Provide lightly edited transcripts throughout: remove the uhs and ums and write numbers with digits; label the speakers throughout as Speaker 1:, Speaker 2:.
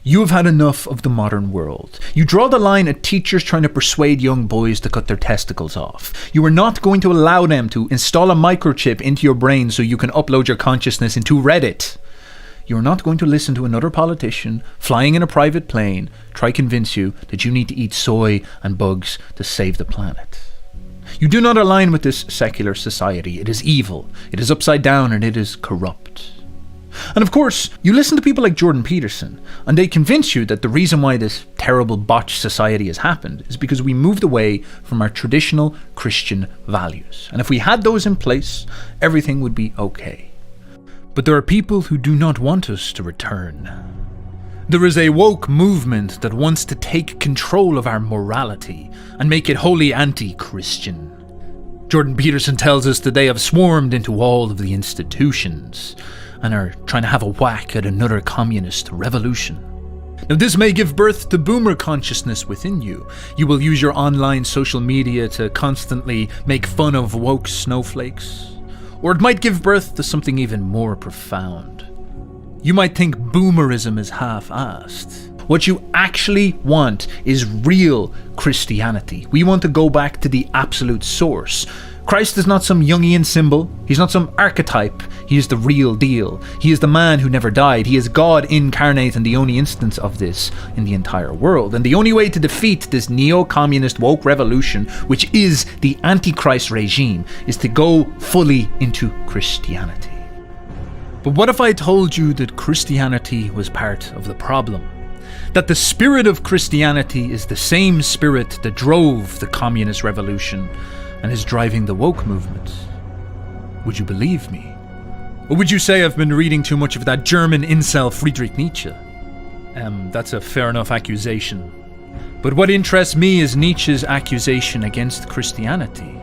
Speaker 1: You have had enough of the modern world. You draw the line at teachers trying to persuade young boys to cut their testicles off. You are not going to allow them to install a microchip into your brain so you can upload your consciousness into Reddit. You are not going to listen to another politician flying in a private plane try to convince you that you need to eat soy and bugs to save the planet. You do not align with this secular society. It is evil, it is upside down, and it is corrupt. And of course, you listen to people like Jordan Peterson, and they convince you that the reason why this terrible botched society has happened is because we moved away from our traditional Christian values. And if we had those in place, everything would be okay. But there are people who do not want us to return. There is a woke movement that wants to take control of our morality and make it wholly anti-Christian. Jordan Peterson tells us that they have swarmed into all of the institutions and are trying to have a whack at another communist revolution. Now, this may give birth to boomer consciousness within you. You will use your online social media to constantly make fun of woke snowflakes. Or it might give birth to something even more profound. You might think boomerism is half-assed. What you actually want is real Christianity. We want to go back to the absolute source. Christ is not some Jungian symbol. He's not some archetype. He is the real deal. He is the man who never died. He is God incarnate and the only instance of this in the entire world. And the only way to defeat this neo-communist woke revolution, which is the Antichrist regime, is to go fully into Christianity. But what if I told you that Christianity was part of the problem? That the spirit of Christianity is the same spirit that drove the communist revolution and is driving the woke movement? Would you believe me? Or would you say I've been reading too much of that German incel Friedrich Nietzsche? That's a fair enough accusation. But what interests me is Nietzsche's accusation against Christianity.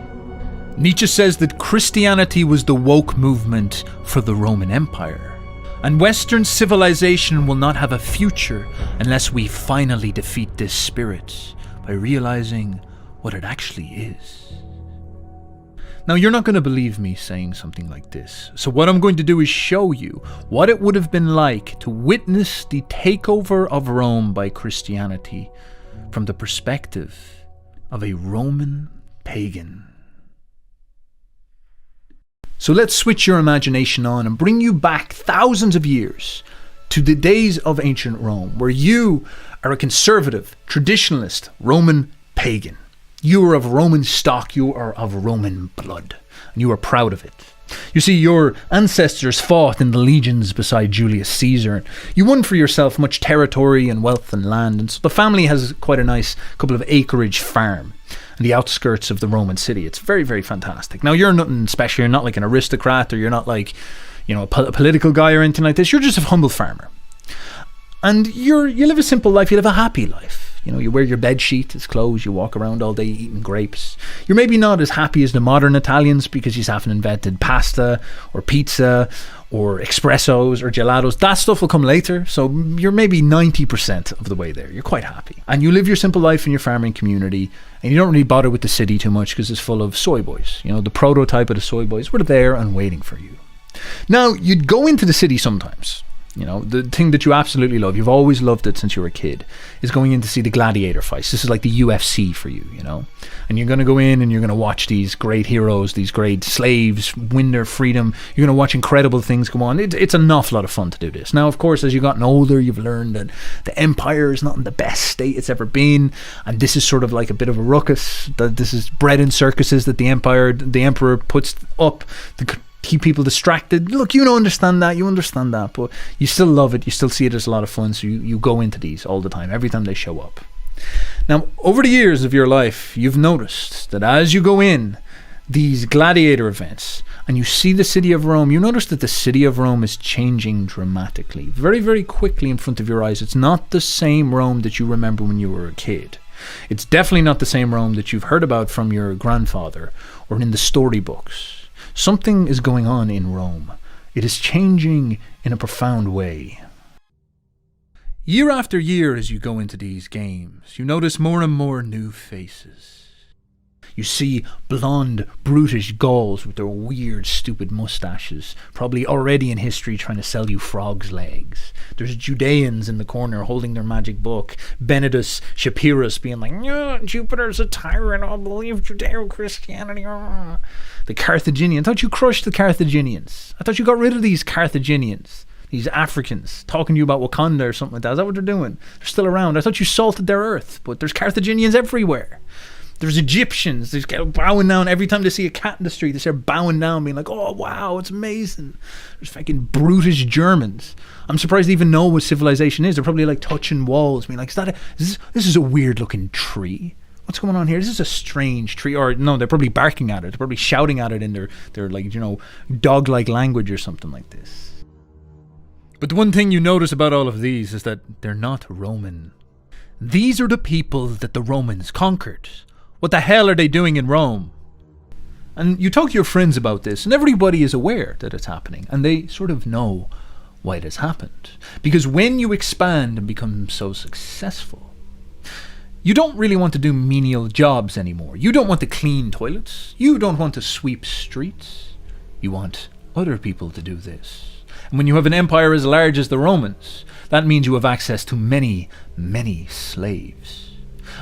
Speaker 1: Nietzsche says that Christianity was the woke movement for the Roman Empire. And Western civilization will not have a future unless we finally defeat this spirit by realizing what it actually is. Now, you're not going to believe me saying something like this, so what I'm going to do is show you what it would have been like to witness the takeover of Rome by Christianity from the perspective of a Roman pagan. So let's switch your imagination on and bring you back thousands of years to the days of ancient Rome, where you are a conservative, traditionalist Roman pagan. You are of Roman stock, you are of Roman blood, and you are proud of it. You see, your ancestors fought in the legions beside Julius Caesar. You won for yourself much territory and wealth and land, and so the family has quite a nice couple of acreage farm in the outskirts of the Roman city. It's very, very fantastic. Now, you're nothing special. You're not like an aristocrat, or you're not like, a political guy or anything like this. You're just a humble farmer. And you live a simple life. You live a happy life. You wear your bed sheet as clothes, you walk around all day eating grapes. You're maybe not as happy as the modern Italians because you haven't invented pasta or pizza or espressos or gelatos. That stuff will come later, so you're maybe 90% of the way there. You're quite happy. And you live your simple life in your farming community, and you don't really bother with the city too much because it's full of soy boys. The prototype of the soy boys were there and waiting for you. Now, you'd go into the city sometimes. The thing that you absolutely love, you've always loved it since you were a kid, is going in to see the gladiator fights. This is like the UFC for you, And you're going to go in and you're going to watch these great heroes, these great slaves win their freedom. You're going to watch incredible things go on. It's an awful lot of fun to do this. Now, of course, as you've gotten older, you've learned that the empire is not in the best state it's ever been. And this is sort of like a bit of a ruckus. That this is bread and circuses that the emperor puts up to keep people distracted. Look, you understand that, but you still love it. You still see it as a lot of fun, so you go into these all the time, every time they show up. Now, over the years of your life, you've noticed that as you go in these gladiator events and you see the city of Rome, you notice that the city of Rome is changing dramatically, very, very quickly in front of your eyes. It's not the same Rome that you remember when you were a kid. It's definitely not the same Rome that you've heard about from your grandfather or in the storybooks. Something is going on in Rome. It is changing in a profound way. Year after year, as you go into these games, you notice more and more new faces. You see blonde, brutish Gauls with their weird, stupid mustaches, probably already in history trying to sell you frogs' legs. There's Judeans in the corner holding their magic book. Benedus Shapirus being like, "No, Jupiter's a tyrant, I'll believe Judeo-Christianity." The Carthaginians. I thought you crushed the Carthaginians. I thought you got rid of these Carthaginians. These Africans talking to you about Wakanda or something like that. Is that what they're doing? They're still around. I thought you salted their earth, but there's Carthaginians everywhere. There's Egyptians. They get bowing down every time they see a cat in the street. They start bowing down, being like, "Oh wow, it's amazing." There's fucking brutish Germans. I'm surprised they even know what civilization is. They're probably like touching walls, being like, this is a weird looking tree. What's going on here? This is a strange tree. Or no, they're probably barking at it. They're probably shouting at it in their like, dog-like language or something like this. But the one thing you notice about all of these is that they're not Roman. These are the people that the Romans conquered. What the hell are they doing in Rome? And you talk to your friends about this, and everybody is aware that it's happening, and they sort of know why it has happened. Because when you expand and become so successful, you don't really want to do menial jobs anymore. You don't want to clean toilets. You don't want to sweep streets. You want other people to do this. And when you have an empire as large as the Romans, that means you have access to many, many slaves.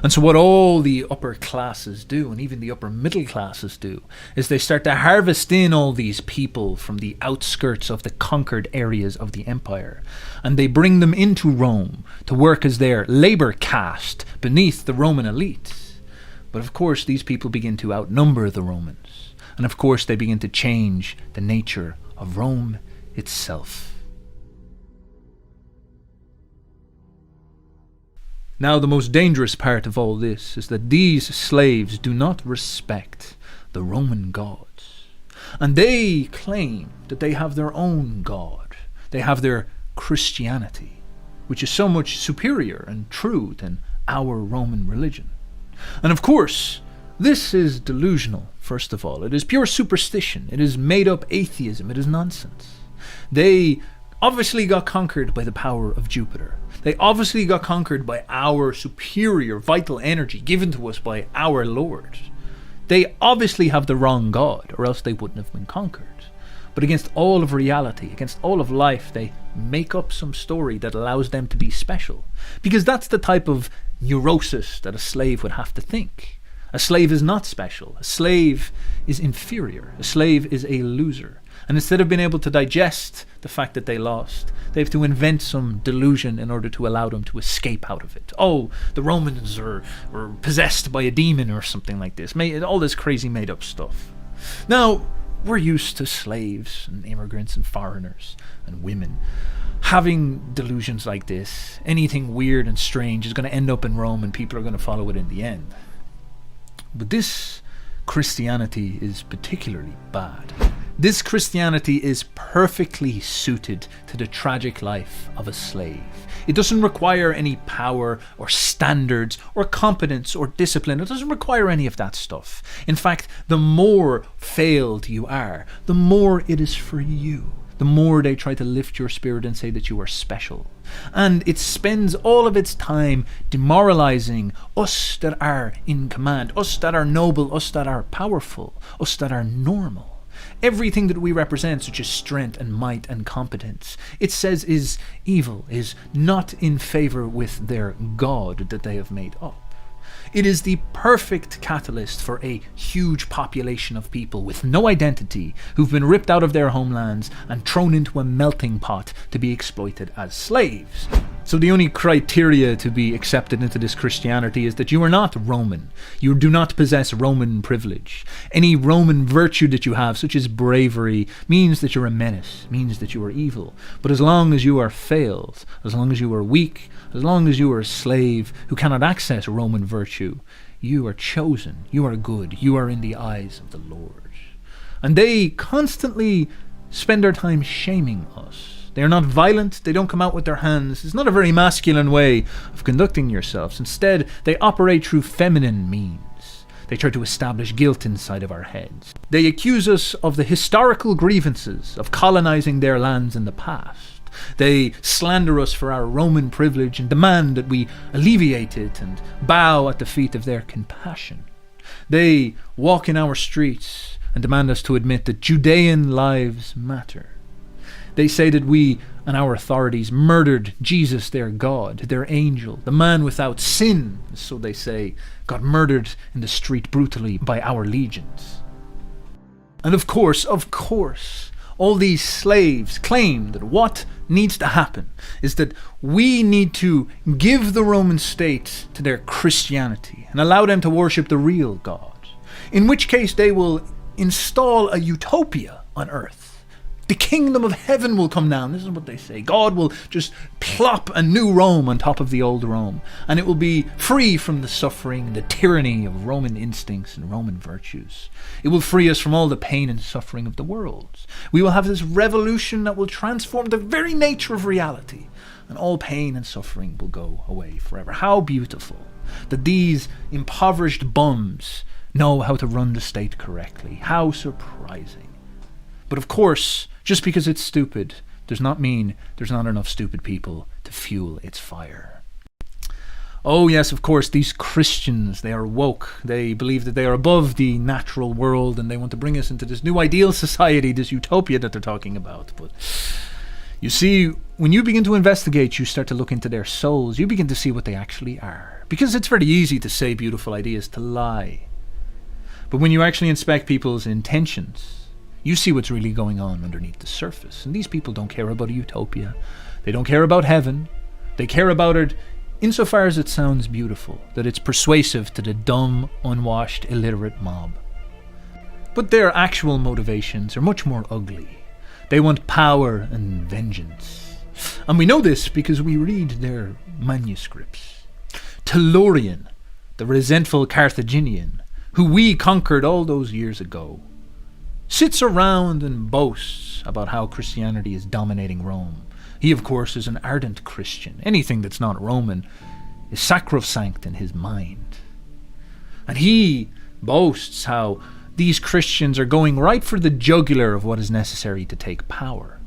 Speaker 1: And so what all the upper classes do, and even the upper middle classes do, is they start to harvest in all these people from the outskirts of the conquered areas of the empire. And they bring them into Rome to work as their labor caste beneath the Roman elite. But of course, these people begin to outnumber the Romans. And of course, they begin to change the nature of Rome itself. Now, the most dangerous part of all this is that these slaves do not respect the Roman gods. And they claim that they have their own god. They have their Christianity, which is so much superior and true than our Roman religion. And of course, this is delusional, first of all. It is pure superstition. It is made-up atheism. It is nonsense. They obviously got conquered by the power of Jupiter. They obviously got conquered by our superior vital energy given to us by our Lord. They obviously have the wrong God, or else they wouldn't have been conquered. But against all of reality, against all of life, they make up some story that allows them to be special. Because that's the type of neurosis that a slave would have to think. A slave is not special. A slave is inferior. A slave is a loser. And instead of being able to digest the fact that they lost, they have to invent some delusion in order to allow them to escape out of it. Oh, the Romans were possessed by a demon or something like this. All this crazy made up stuff. Now, we're used to slaves and immigrants and foreigners and women having delusions like this. Anything weird and strange is going to end up in Rome and people are going to follow it in the end. But this Christianity is particularly bad. This Christianity is perfectly suited to the tragic life of a slave. It doesn't require any power or standards or competence or discipline. It doesn't require any of that stuff. In fact, the more failed you are, the more it is for you. The more they try to lift your spirit and say that you are special. And it spends all of its time demoralizing us that are in command, us that are noble, us that are powerful, us that are normal. Everything that we represent, such as strength and might and competence, it says is evil, is not in favor with their God that they have made up. It is the perfect catalyst for a huge population of people with no identity who've been ripped out of their homelands and thrown into a melting pot to be exploited as slaves. So the only criteria to be accepted into this Christianity is that you are not Roman. You do not possess Roman privilege. Any Roman virtue that you have, such as bravery, means that you're a menace, means that you are evil. But as long as you are failed, as long as you are weak, as long as you are a slave who cannot access Roman virtue, you are chosen, you are good, you are in the eyes of the Lord. And they constantly spend their time shaming us. They are not violent, they don't come out with their hands. It's not a very masculine way of conducting yourselves. Instead, they operate through feminine means. They try to establish guilt inside of our heads. They accuse us of the historical grievances of colonizing their lands in the past. They slander us for our Roman privilege and demand that we alleviate it and bow at the feet of their compassion. They walk in our streets and demand us to admit that Judean lives matter. They say that we and our authorities murdered Jesus, their God, their angel, the man without sin, so they say, got murdered in the street brutally by our legions. And of course, all these slaves claim that what needs to happen is that we need to give the Roman state to their Christianity and allow them to worship the real God, in which case they will install a utopia on earth. The kingdom of heaven will come down. This is what they say. God will just plop a new Rome on top of the old Rome, and it will be free from the suffering and the tyranny of Roman instincts and Roman virtues. It will free us from all the pain and suffering of the world. We will have this revolution that will transform the very nature of reality, and all pain and suffering will go away forever. How beautiful that these impoverished bums know how to run the state correctly. How surprising. But of course, just because it's stupid does not mean there's not enough stupid people to fuel its fire. Oh yes, of course, these Christians, they are woke. They believe that they are above the natural world and they want to bring us into this new ideal society, this utopia that they're talking about. But you see, when you begin to investigate, you start to look into their souls, you begin to see what they actually are. Because it's very easy to say beautiful ideas, to lie. But when you actually inspect people's intentions, you see what's really going on underneath the surface. And these people don't care about a utopia. They don't care about heaven. They care about it insofar as it sounds beautiful, that it's persuasive to the dumb, unwashed, illiterate mob. But their actual motivations are much more ugly. They want power and vengeance. And we know this because we read their manuscripts. THIωρίN, the resentful Carthaginian, who we conquered all those years ago, sits around and boasts about how Christianity is dominating Rome. He, of course, is an ardent Christian. Anything that's not Roman is sacrosanct in his mind. And he boasts how these Christians are going right for the jugular of what is necessary to take power.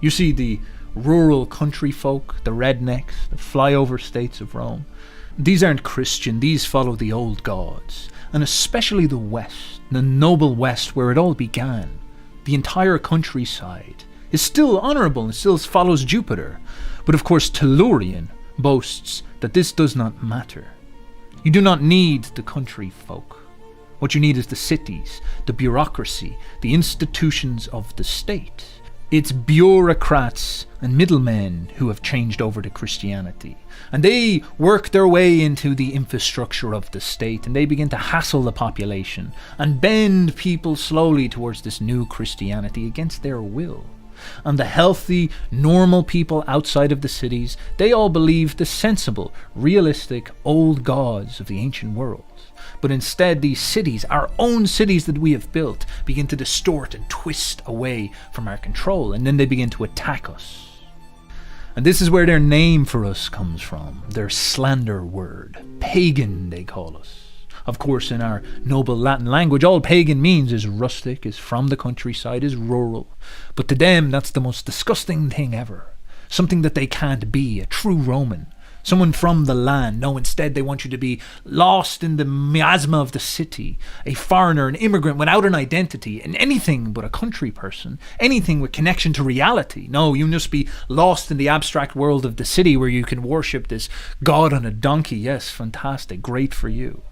Speaker 1: You see, the rural country folk, the rednecks, the flyover states of Rome, these aren't Christian, these follow the old gods. And especially the West, the noble West where it all began, the entire countryside, is still honourable and still follows Jupiter. But of course THIωρίN boasts that this does not matter. You do not need the country folk. What you need is the cities, the bureaucracy, the institutions of the state. It's bureaucrats and middlemen who have changed over to Christianity. And they work their way into the infrastructure of the state, and they begin to hassle the population and bend people slowly towards this new Christianity against their will. And the healthy, normal people outside of the cities, they all believe the sensible, realistic, old gods of the ancient world. But instead, these cities, our own cities that we have built, begin to distort and twist away from our control, and then they begin to attack us. And this is where their name for us comes from, their slander word. Pagan, they call us. Of course, in our noble Latin language, all pagan means is rustic, is from the countryside, is rural. But to them, that's the most disgusting thing ever. Something that they can't be, a true Roman. Someone from the land. No, instead they want you to be lost in the miasma of the city, a foreigner, an immigrant without an identity, and anything but a country person, anything with connection to reality. No, you must be lost in the abstract world of the city where you can worship this god on a donkey. Yes, fantastic, great for you.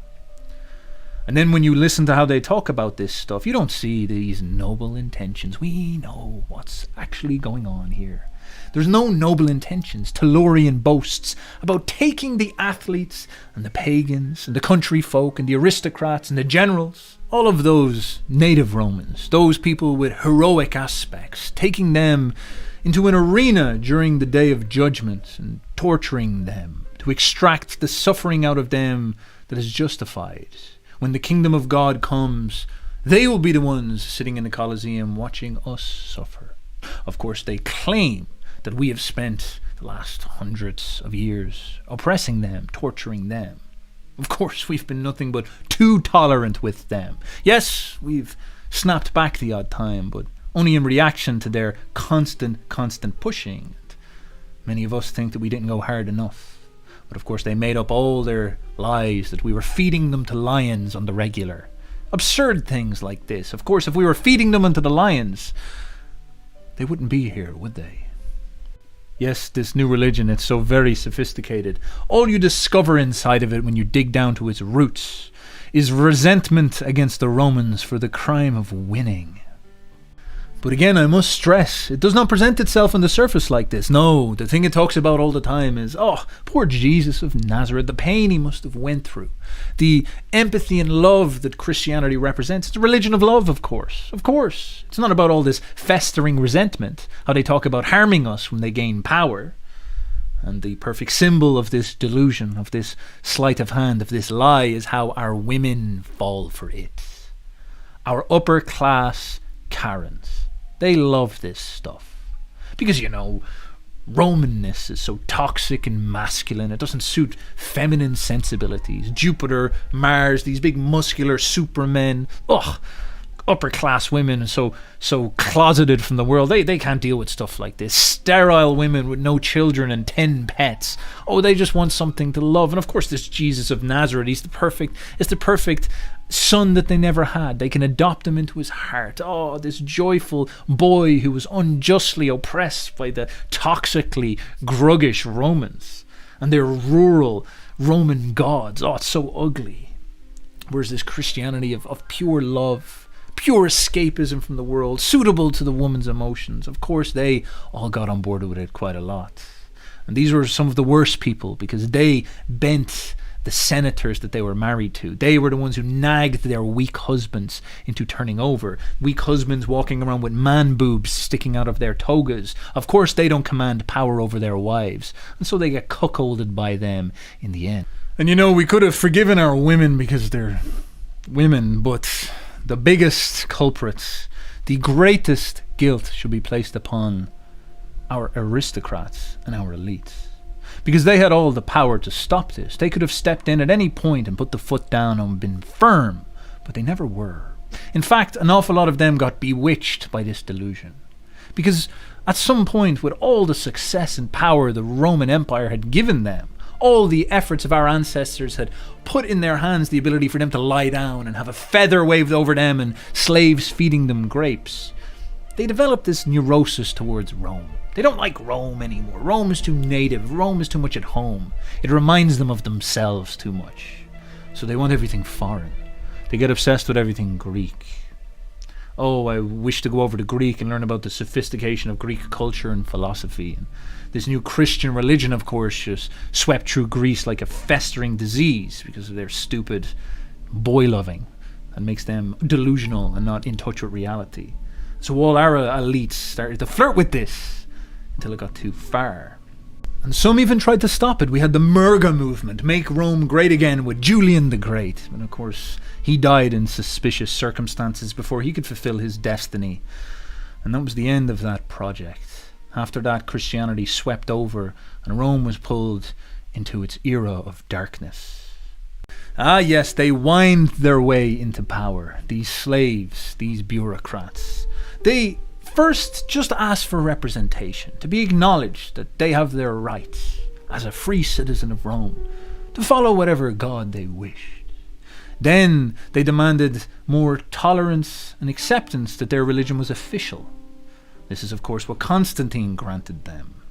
Speaker 1: And then when you listen to how they talk about this stuff, you don't see these noble intentions. We know what's actually going on here. There's no noble intentions. THIωρίN boasts about taking the athletes and the pagans and the country folk and the aristocrats and the generals, all of those native Romans, those people with heroic aspects, taking them into an arena during the day of judgment and torturing them to extract the suffering out of them that is justified. When the kingdom of God comes, they will be the ones sitting in the Colosseum watching us suffer. Of course, they claim that we have spent the last hundreds of years oppressing them, torturing them. Of course, we've been nothing but too tolerant with them. Yes, we've snapped back the odd time, but only in reaction to their constant pushing. Many of us think that we didn't go hard enough. But of course they made up all their lies that we were feeding them to lions on the regular. Absurd things like this. Of course, if we were feeding them into the lions, they wouldn't be here, would they? Yes, this new religion, it's so very sophisticated. All you discover inside of it when you dig down to its roots is resentment against the Romans for the crime of winning. But again, I must stress, it does not present itself on the surface like this. No, the thing it talks about all the time is, oh, poor Jesus of Nazareth, the pain he must have went through. The empathy and love that Christianity represents. It's a religion of love, of course. Of course. It's not about all this festering resentment, how they talk about harming us when they gain power. And the perfect symbol of this delusion, of this sleight of hand, of this lie, is how our women fall for it. Our upper class Karens. They love this stuff. Because, Romanness is so toxic and masculine. It doesn't suit feminine sensibilities. Jupiter, Mars, these big muscular supermen. Ugh. Upper class women so closeted from the world. They can't deal with stuff like this. Sterile women with no children and 10 pets. Oh, they just want something to love. And of course this Jesus of Nazareth, it's the perfect son that they never had. They can adopt him into his heart. Oh, this joyful boy who was unjustly oppressed by the toxically gruggish Romans and their rural Roman gods. Oh, it's so ugly. Whereas this Christianity of pure love, pure escapism from the world, suitable to the woman's emotions. Of course, they all got on board with it quite a lot. And these were some of the worst people because they bent the senators that they were married to. They were the ones who nagged their weak husbands into turning over. Weak husbands walking around with man boobs sticking out of their togas. Of course, they don't command power over their wives. And so they get cuckolded by them in the end. And we could have forgiven our women because they're women, but the biggest culprits, the greatest guilt should be placed upon our aristocrats and our elites. Because they had all the power to stop this. They could have stepped in at any point and put the foot down and been firm, but they never were. In fact, an awful lot of them got bewitched by this delusion. Because at some point, with all the success and power the Roman Empire had given them, all the efforts of our ancestors had put in their hands the ability for them to lie down and have a feather waved over them and slaves feeding them grapes. They developed this neurosis towards Rome. They don't like Rome anymore. Rome is too native. Rome is too much at home. It reminds them of themselves too much. So they want everything foreign. They get obsessed with everything Greek. Oh, I wish to go over to Greek and learn about the sophistication of Greek culture and philosophy. And this new Christian religion, of course, just swept through Greece like a festering disease because of their stupid boy-loving that makes them delusional and not in touch with reality. So all our elites started to flirt with this until it got too far. And some even tried to stop it. We had the Murga movement, Make Rome Great Again, with Julian the Great. And of course, he died in suspicious circumstances before he could fulfill his destiny. And that was the end of that project. After that, Christianity swept over and Rome was pulled into its era of darkness. Ah yes, they whined their way into power. These slaves, these bureaucrats. They first just asked for representation, to be acknowledged that they have their rights as a free citizen of Rome, to follow whatever god they wished. Then they demanded more tolerance and acceptance that their religion was official. This is, of course, what Constantine granted them.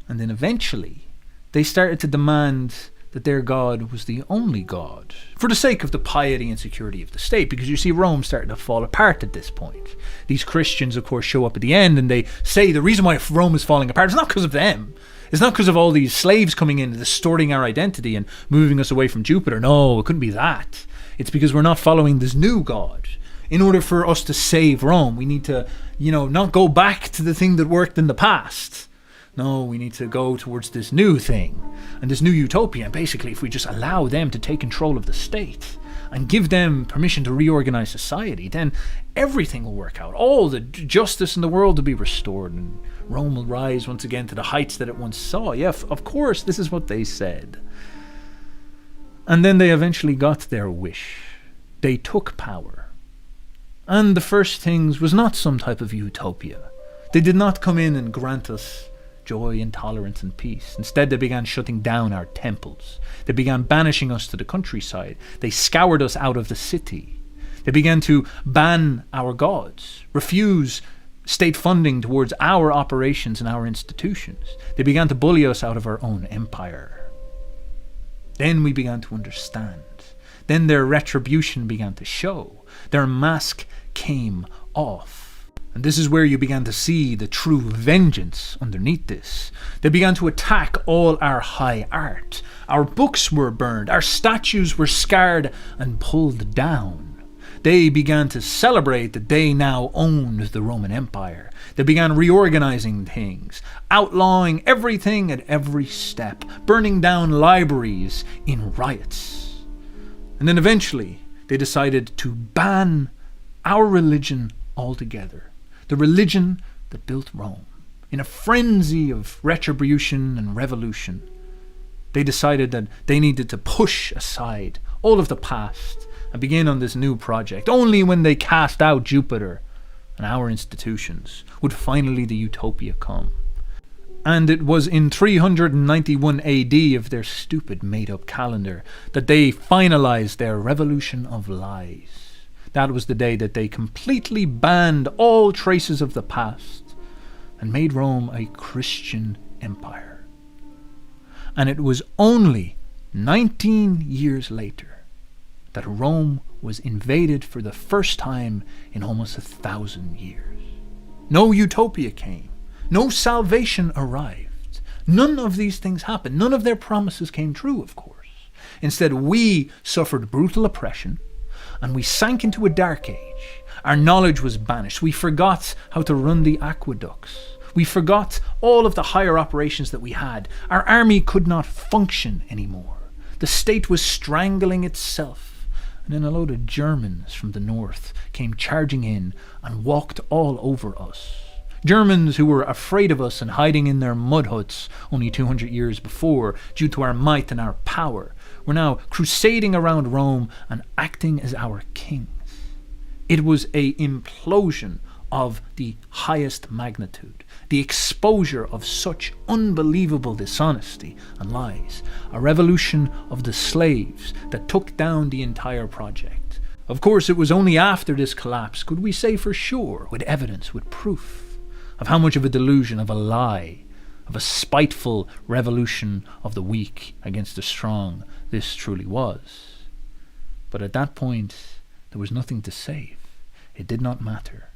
Speaker 1: And then eventually, they started to demand that their God was the only God, for the sake of the piety and security of the state, because you see Rome started to fall apart at this point. These Christians, of course, show up at the end and they say the reason why Rome is falling apart is not because of them. It's not because of all these slaves coming in and distorting our identity and moving us away from Jupiter. No, it couldn't be that. It's because we're not following this new God. In order for us to save Rome, we need to, not go back to the thing that worked in the past. No, we need to go towards this new thing and this new utopia. And basically, if we just allow them to take control of the state and give them permission to reorganize society, then everything will work out. All the justice in the world will be restored and Rome will rise once again to the heights that it once saw. Yeah, of course, this is what they said. And then they eventually got their wish. They took power. And the first things was not some type of utopia. They did not come in and grant us joy and tolerance and peace. Instead, they began shutting down our temples. They began banishing us to the countryside. They scoured us out of the city. They began to ban our gods, refuse state funding towards our operations and our institutions. They began to bully us out of our own empire. Then we began to understand. Then their retribution began to show. Their mask came off. And this is where you began to see the true vengeance underneath this. They began to attack all our high art. Our books were burned. Our statues were scarred and pulled down. They began to celebrate that they now owned the Roman Empire. They began reorganizing things, outlawing everything at every step, burning down libraries in riots. And then eventually they decided to ban our religion altogether, the religion that built Rome. In a frenzy of retribution and revolution, they decided that they needed to push aside all of the past and begin on this new project. Only when they cast out Jupiter and our institutions would finally the utopia come. And it was in 391 AD of their stupid made-up calendar that they finalized their revolution of lies. That was the day that they completely banned all traces of the past and made Rome a Christian empire. And it was only 19 years later that Rome was invaded for the first time in almost 1,000 years. No utopia came. No salvation arrived. None of these things happened. None of their promises came true, of course. Instead, we suffered brutal oppression, and we sank into a dark age. Our knowledge was banished. We forgot how to run the aqueducts. We forgot all of the higher operations that we had. Our army could not function anymore. The state was strangling itself. And then a load of Germans from the north came charging in and walked all over us. Germans who were afraid of us and hiding in their mud huts only 200 years before due to our might and our power were now crusading around Rome and acting as our kings. It was an implosion of the highest magnitude, the exposure of such unbelievable dishonesty and lies, a revolution of the slaves that took down the entire project. Of course, it was only after this collapse could we say for sure, with evidence, with proof, of how much of a delusion, of a lie, of a spiteful revolution of the weak against the strong this truly was. But at that point, there was nothing to save. It did not matter.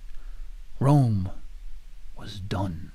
Speaker 1: Rome was done.